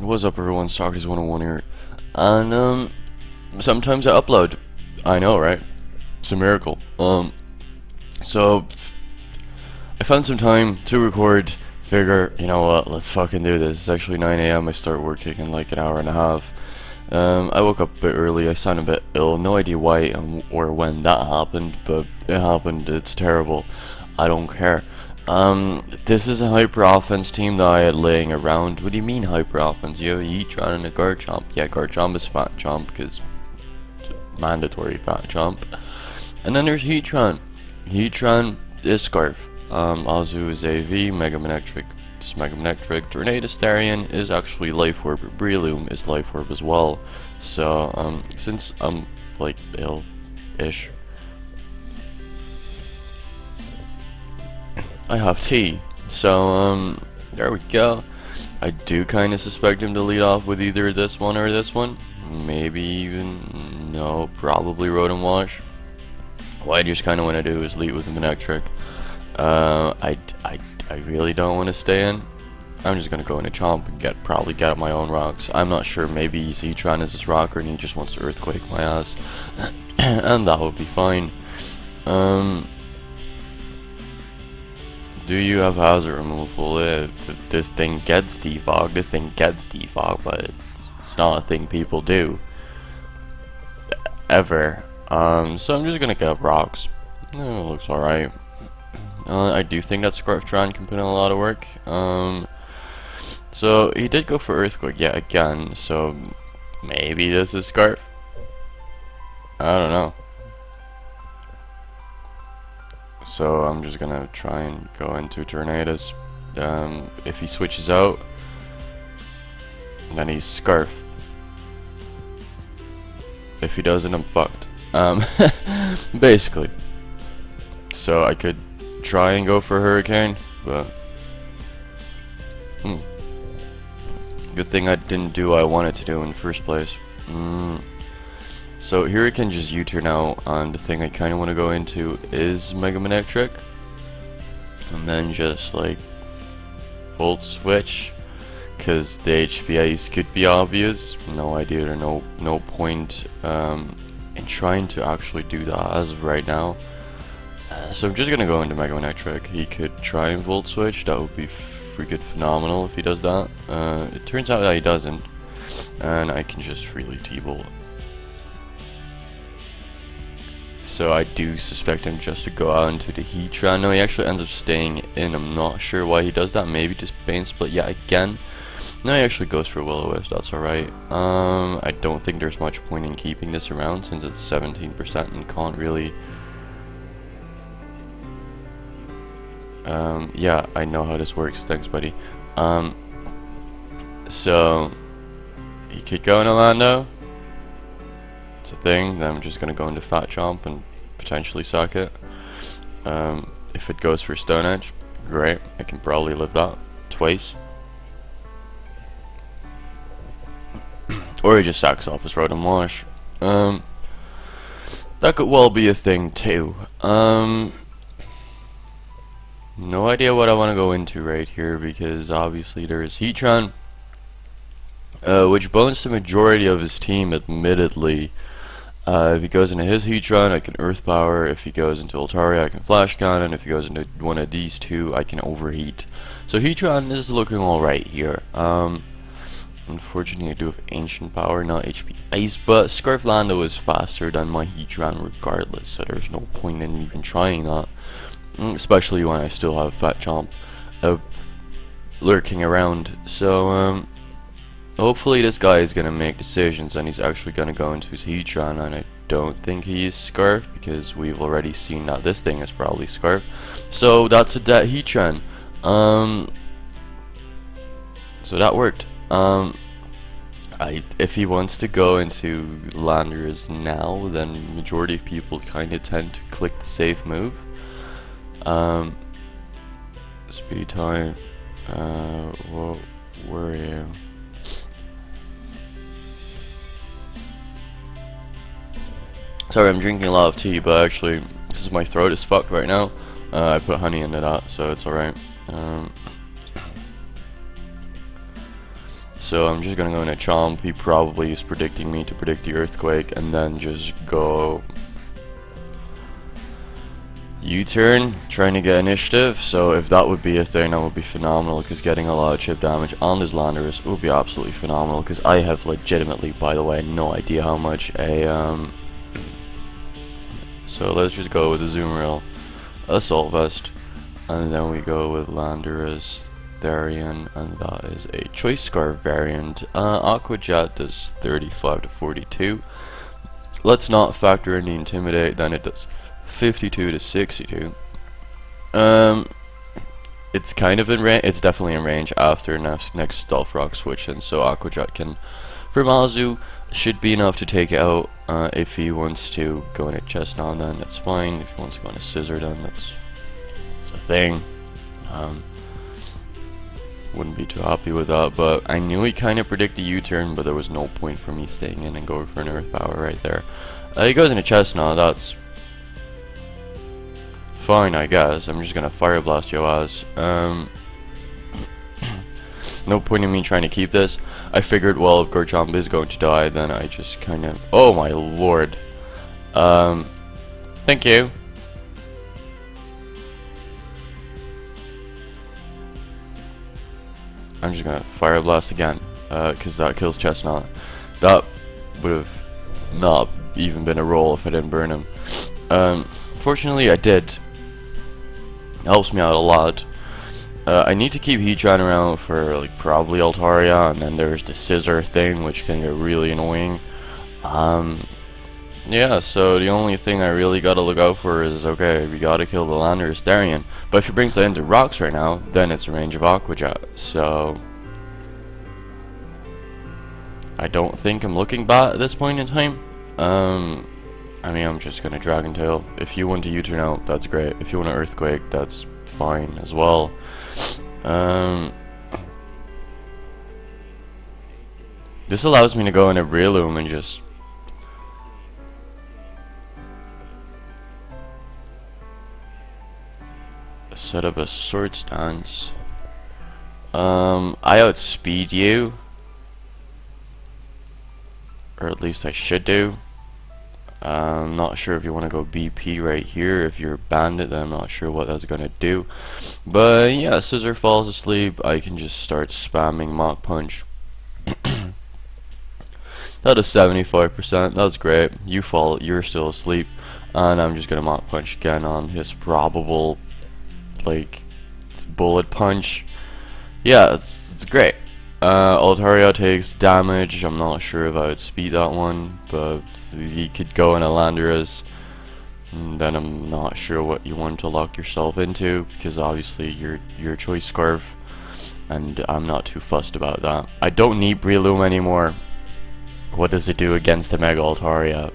What's up, everyone? Socrates 101 here. And, sometimes I upload. I know, right? It's a miracle. So, I found some time to record. Figure, you know what, let's fucking do this. It's actually 9 a.m. I start working in like an hour and a half. I woke up a bit early. I sound a bit ill. No idea why or when that happened, but it happened. It's terrible. I don't care. This is a hyper offense team that I had laying around. What do you mean hyper offense? You have a Heatran and a Garchomp. Yeah, Garchomp is Fat Chomp because it's a mandatory Fat Chomp. And then there's Heatran. Heatran is Scarf. Azu is AV, Mega Manectric is Mega Manectric. Tornadus Therian is actually Life Orb. Breloom is Life Orb as well. So, since I'm like ill-ish, I have tea. So, there we go. I do kind of suspect him to lead off with either this one or this one. Maybe even, no, probably Rotom Wash. What I just kind of want to do is lead with the Manectric. I really don't want to stay in. I'm just gonna go into Chomp and probably get up my own rocks. I'm not sure. Maybe he's Heatran as his rocker and he just wants to Earthquake my ass, and that would be fine. Do you have hazard removal? This thing gets defog. This thing gets defog, but it's not a thing people do ever. So I'm just gonna get rocks. It looks alright. I do think that Scarftran can put in a lot of work. So he did go for Earthquake yet again, so maybe this is Scarf? I don't know. So I'm just gonna try and go into Tornadus. If he switches out, then he's Scarf. If he doesn't, I'm fucked. Basically. So I could try and go for Hurricane, but good thing I didn't do what I wanted to do in the first place. So Hurricane just U-turn out, and the thing I kind of want to go into is Mega Manectric, and then just like Volt Switch, because the HPAs could be obvious. No idea, or no point in trying to actually do that as of right now. So I'm just gonna go into Mega Manectric. He could try and Volt Switch. That would be freaking phenomenal if he does that. It turns out that he doesn't, and I can just freely T-Bolt. So I do suspect him just to go out into the Heatran. No, he actually ends up staying in. I'm not sure why he does that. Maybe just Bane Split yet again. No, he actually goes for Will-O-Wisp. That's alright. I don't think there's much point in keeping this around since it's 17% and can't really. Yeah, I know how this works. Thanks, buddy. So he could go into Lando. It's a thing. Then I'm just gonna go into Fat Chomp and potentially suck it. If it goes for Stone Edge, great. I can probably live that twice. Or he just sacks off his Rotom Wash. That could well be a thing too. No idea what I want to go into right here, because obviously there's Heatran, which bones the majority of his team, admittedly. If he goes into his Heatran, I can Earth Power. If he goes into Altaria, I can Flash Cannon. If he goes into one of these two, I can Overheat. So Heatran is looking alright here. Unfortunately, I do have Ancient Power, not HP Ice, but Scarf Lando is faster than my Heatran regardless, so there's no point in even trying that. Especially when I still have Fat Chomp lurking around. So hopefully this guy is gonna make decisions and he's actually gonna go into his Heatran, and I don't think he is Scarf because we've already seen that this thing is probably Scarf. So that's a dead Heatran. So that worked. If he wants to go into Landers now, then majority of people kind of tend to click the safe move. Speed time. Where are you? Sorry, I'm drinking a lot of tea, but actually, this is my throat is fucked right now. I put honey into that, so it's alright. So I'm just gonna go in a chomp. He probably is predicting me to predict the earthquake, and then just go U-turn, trying to get initiative. So if that would be a thing, that would be phenomenal, because getting a lot of chip damage on his Landorus would be absolutely phenomenal, because I have legitimately, by the way, no idea how much a so let's just go with the Zoom Assault Vest, and then we go with Landorus Therian, and that is a Choice Scarf variant. Aqua Jet does 35 to 42. Let's not factor in the Intimidate, then it does 52 to 62. It's kind of in range. It's definitely in range after next Stealth Rock switch, and so Aqua Jet can, for Mazu, should be enough to take it out. If he wants to go in a Chestnut, then that's fine. If he wants to go in a Scissor, then that's a thing. Wouldn't be too happy with that, but I knew he kind of predicted U-turn, but there was no point for me staying in and going for an Earth Power right there. He goes in a Chestnut, that's fine, I guess. I'm just gonna Fire Blast your ass. No point in me trying to keep this. I figured, well, if Garchomp is going to die, then I just kind of... Oh my lord. Thank you. I'm just gonna Fire Blast again, because that kills Chestnut. That would have not even been a roll if I didn't burn him. Fortunately, I did. Helps me out a lot. I need to keep Heatran around for like probably Altaria, and then there's the Scissor thing, which can get really annoying. Yeah, so the only thing I really gotta look out for is, okay, we gotta kill the Landorus Therian, but if he brings that into rocks right now, then it's a range of Aqua Jet, so I don't think I'm looking bad at this point in time. I mean, I'm just gonna Dragon Tail. If you want to U-turn out, that's great. If you want to Earthquake, that's fine as well. This allows me to go in a Breloom and just set up a Swords Dance. I outspeed you, or at least I should do. I'm not sure if you want to go BP right here. If you're Bandit, then I'm not sure what that's gonna do. But yeah, Scissor falls asleep. I can just start spamming Mach Punch. That is 75%. That's great. You're still asleep, and I'm just gonna Mach Punch again on his probable like Bullet Punch. Yeah, it's great. Altaria takes damage. I'm not sure if I would speed that one, but he could go in a Landorus, and then I'm not sure what you want to lock yourself into, because obviously you're Choice Scarf, and I'm not too fussed about that. I don't need Breloom anymore. What does it do against the Mega Altaria?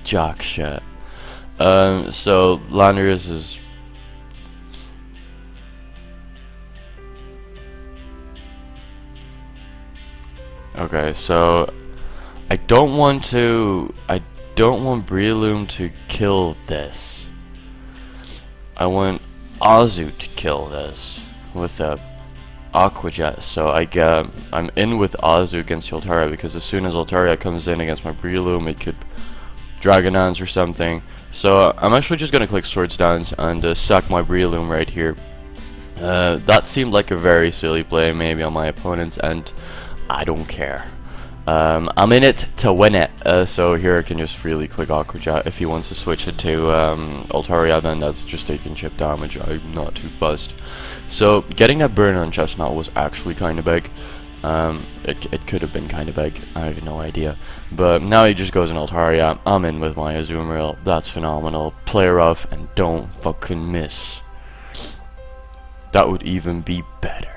Jack shit. So Landorus is okay, so I don't want Breloom to kill this. I want Azu to kill this with a Aqua Jet. So I'm in with Azu against Altaria, because as soon as Altaria comes in against my Breloom, it could Dragon Dance or something. So I'm actually just gonna click Swords Dance and sack my Breloom right here. That seemed like a very silly play maybe on my opponent's end. I don't care. I'm in it to win it, so here I can just freely click Aqua Jet. If he wants to switch it to Altaria, then that's just taking chip damage. I'm not too fussed. So getting that burn on Chestnut was actually kind of big. It could have been kind of big, I have no idea. But now he just goes in Altaria. I'm in with my Azumarill. That's phenomenal. Play rough and don't fucking miss. That would even be better.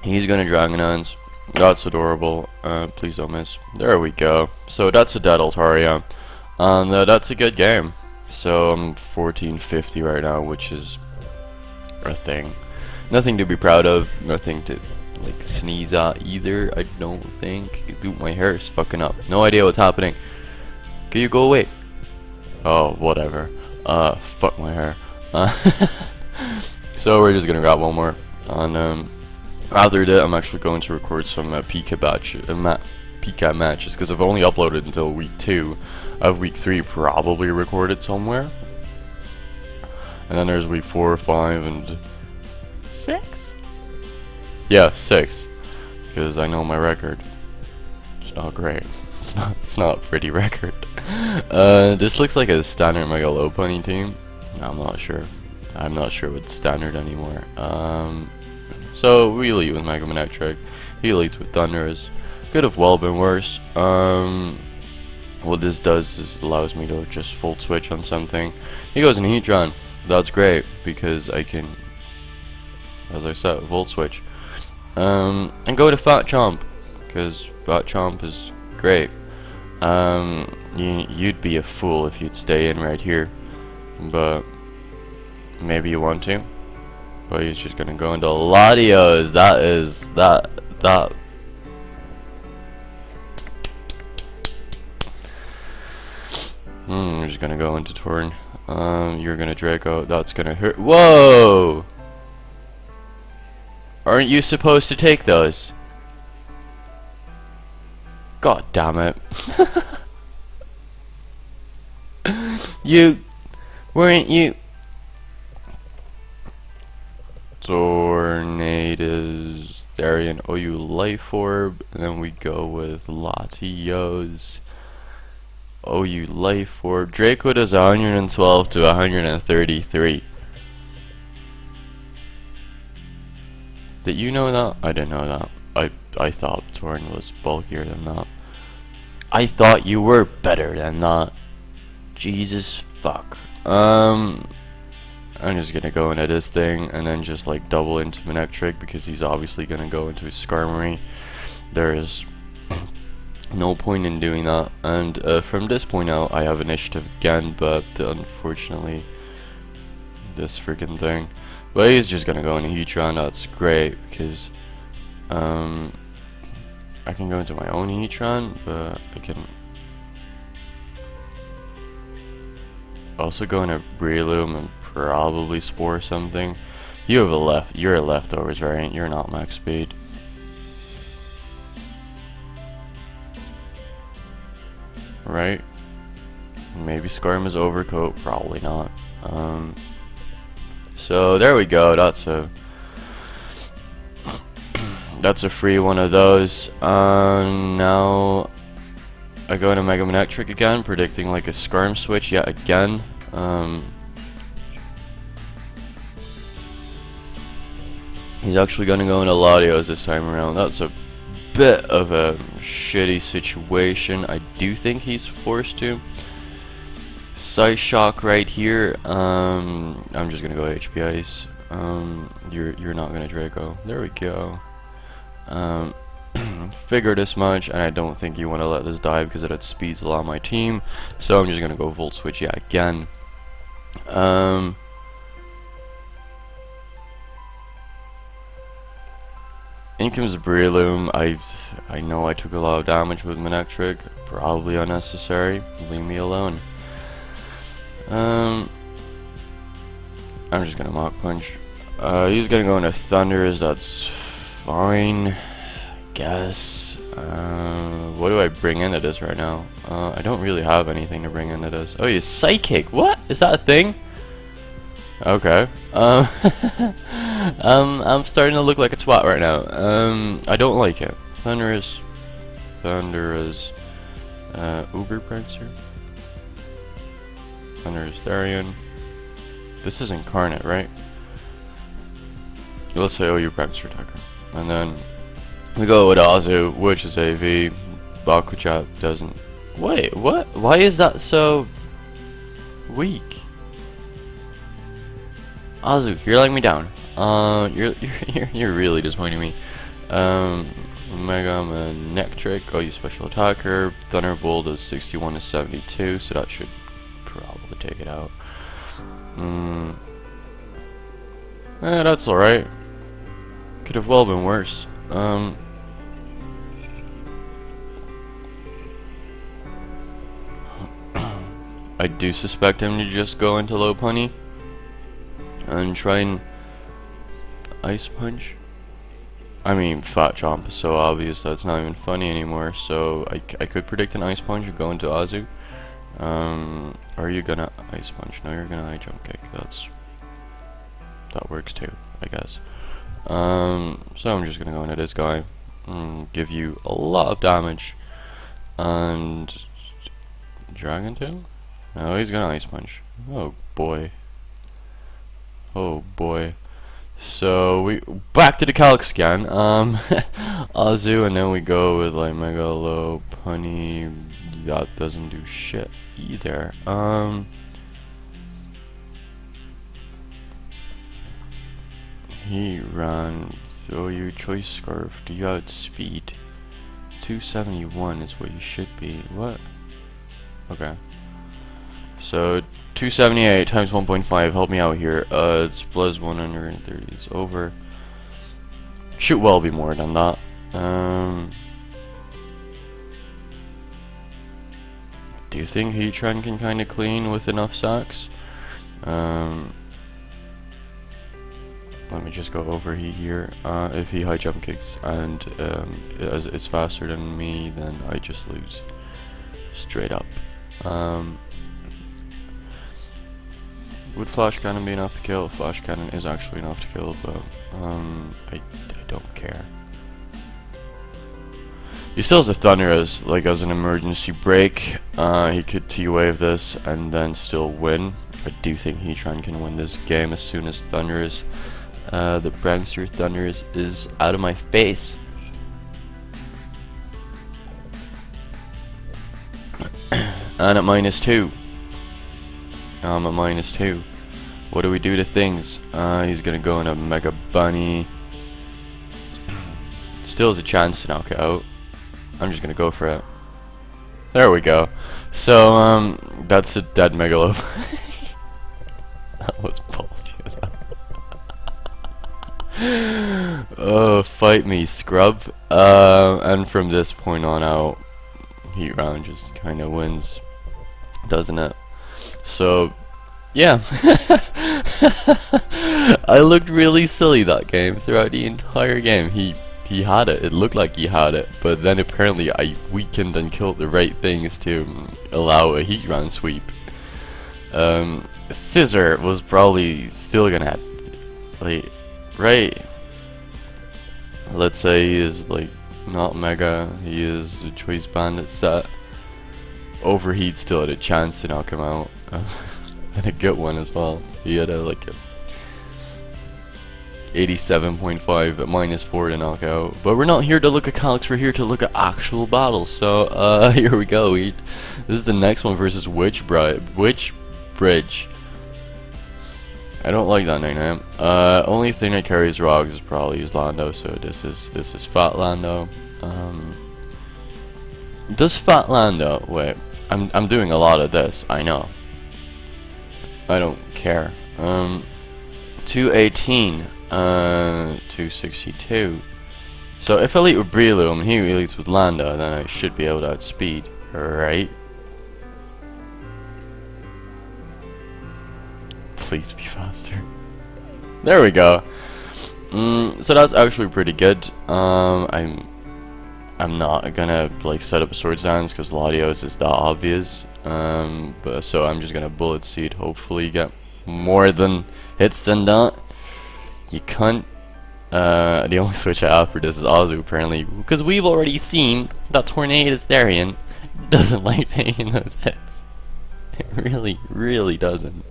He's gonna Dragon Dance. That's adorable. Please don't miss. There we go. So that's a dead Altaria. And that's a good game. So I'm 1450 right now, which is a thing. Nothing to be proud of. Nothing to like sneeze at either, I don't think. Dude, my hair is fucking up. No idea what's happening. Can you go away? Oh, whatever. Fuck my hair. So we're just gonna grab one more. And after that, I'm actually going to record some PCAT matches because I've only uploaded until week 2. Of week 3 probably recorded somewhere. And then there's week 4, 5, and 6. Yeah, 6. Because I know my record. It's not great. It's not a pretty record. This looks like a standard Mega Low Pony team. I'm not sure. I'm not sure what's standard anymore. So we lead with Mega Manectric. He leads with Thunders. Could have well been worse. What this does is allows me to just full switch on something. He goes in Heatran. That's great because I can, as I said, full switch. And go to Fat Chomp because Fat Chomp is great. You'd be a fool if you'd stay in right here, but maybe you want to. But he's just gonna go into Latios. That. We're just gonna go into Torn. You're gonna Draco. That's gonna hurt. Whoa! Aren't you supposed to take those? God damn it. Weren't you? Tornadoes. Therian. Oh, you Life Orb. And then we go with Latios. Oh, you Life Orb. Draco does 112 to 133. Did you know that? I didn't know that. I thought Torn was bulkier than that. I thought you were better than that. Jesus fuck. I'm just gonna go into this thing and then just like double into Manectric because he's obviously gonna go into Skarmory. There is no point in doing that, and from this point out I have initiative again, but unfortunately this freaking thing. But he's just gonna go into Heatran. That's great because I can go into my own Heatran, but I can also go into Breloom and probably Spore something. You're a leftovers, right? You're not max speed. Right? Maybe Skarmo's Overcoat, probably not. So there we go. That's a free one of those. Now I go into Mega Manectric again, predicting like a Skarm switch yet again. He's actually gonna go into Latios this time around. That's a bit of a shitty situation. I do think he's forced to. Size Shock right here. I'm just gonna go HP Ice. You're not gonna Draco. There we go. Figured as much, and I don't think you want to let this die because it outspeeds a lot of my team. So I'm just gonna go Volt Switch yet again. In comes Breloom. I know I took a lot of damage with Manectric. Probably unnecessary. Leave me alone. I'm just gonna Mach Punch. He's gonna go into Thunders. That's fine, guess. What do I bring into this right now? I don't really have anything to bring into this. Oh, he's Psychic. What? Is that a thing? Okay. I'm starting to look like a twat right now. I don't like it. Thunders, Uber Prancer. Thunders, Therian. This is Incarnate, right? Let's say OU Prancer attacker. And then we go with Azu, which is AV. Bakuchat doesn't. Wait, what? Why is that so weak? Azu, you're letting me down. You're really disappointing me. Mega Manectric. Oh, you special attacker. Thunderbolt is 61 to 72, so that should probably take it out. That's alright. Could have well been worse. I do suspect him to just go into Low Pony. and try and ice punch. I mean, fat chomp is so obvious that it's not even funny anymore. So I could predict an ice punch and go into Azu. Are you gonna ice punch? No, you're gonna high jump kick. That works too, I guess. So I'm just gonna go into this guy and give you a lot of damage. And Dragon Tail? No, he's gonna ice punch. Oh boy. Oh boy. So we back to the Calyx again. Azu, and then we go with like Mega Low Punny. That doesn't do shit either. He ran. So your choice scarf. Do you outspeed? 271 is what you should be. What? Okay. So 278 times 1.5. Help me out here. It's plus 130. It's over. Should well be more than that. Do you think Heatran can kind of clean with enough sacks? Let me just go overheat here. If he high jump kicks and is faster than me, then I just lose. Straight up. Would Flash Cannon be enough to kill? Flash Cannon is actually enough to kill, but I don't care. He still has a Thunder as an emergency break. He could T-Wave this and then still win. I do think Heatran can win this game as soon as Thunder is. The Prankster Thunder is out of my face. And at -2. I'm at -2. What do we do to things? He's gonna go in a Mega Bunny. Still has a chance to knock it out. I'm just gonna go for it. There we go. So, that's a dead Megalo. That was ballsy as hell. Oh, fight me, scrub. And from this point on out, Heatran just kind of wins, doesn't it? So, yeah. I looked really silly that game throughout the entire game. He had it. It looked like he had it, but then apparently I weakened and killed the right things to allow a Heatran sweep. Scissor was probably still gonna like, right? Let's say he is like not Mega. He is a Choice Bandit set. Overheat still had a chance to knock him out, and a good one as well. He had a 87.5 at -4 to knock out. But we're not here to look at Calyx, we're here to look at actual battles. So here we go. This is the next one versus Witch Bridge. I don't like that nickname. Only thing that carries Rogs is probably Lando. So this is Fat Lando. Does Fat Lando? Wait, I'm doing a lot of this. I know. I don't care. 218. 262. So if I lead with Breloom and he leads with Lando, then I should be able to outspeed, right? Please be faster. There we go. So that's actually pretty good. I'm not gonna set up a Swords Dance because Latios is that obvious. But so I'm just gonna Bullet Seed. Hopefully get more than hits than that. You cunt. The only switch I have for this is Azu, apparently, because we've already seen that Tornadus Therian doesn't like taking those hits. It really, really doesn't.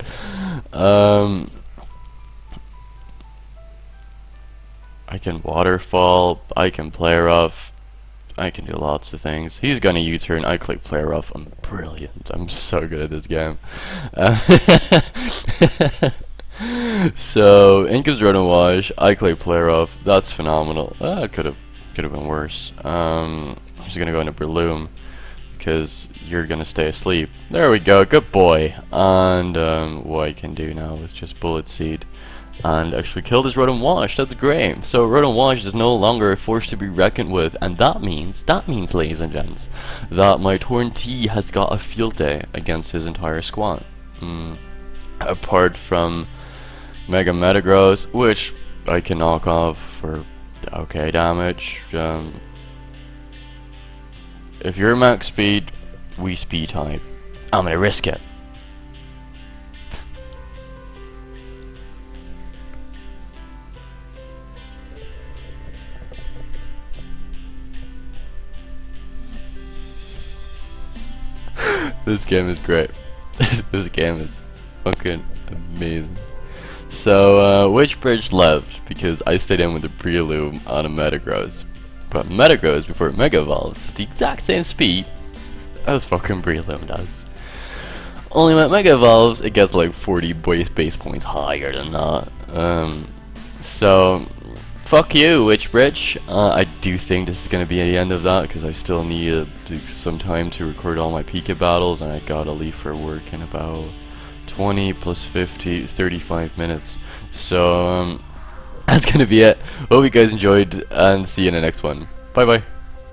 I can Waterfall, I can Play Rough, I can do lots of things. He's gonna U-turn, I click Play Rough, I'm brilliant, I'm so good at this game. So, in comes Road and Wash, I click Play Rough, that's phenomenal. Could have been worse. I'm just gonna go into Breloom, because you're gonna stay asleep. There we go, good boy. And what I can do now is just Bullet Seed and actually kill this Road and Wash. That's great. So Road and Wash is no longer a force to be reckoned with, and that means, ladies and gents, that my Torn T has got a field day against his entire squad. Apart from Mega Metagross, which I can knock off for okay damage. If you're max speed, we speed type. I'm gonna risk it. This game is great. This game is fucking amazing. So, which bridge left? Because I stayed in with the Breloom on a Metagross. But Metagross, before it Mega Evolves, is the exact same speed as fucking Breloom does. Only when it Mega Evolves, it gets like 40 base points higher than that. So, fuck you, Witch Bridge. I do think this is going to be the end of that, because I still need some time to record all my Pika battles, and I gotta leave for work in about 20 plus 50, 35 minutes. So, that's gonna be it. Hope you guys enjoyed, and see you in the next one. Bye bye.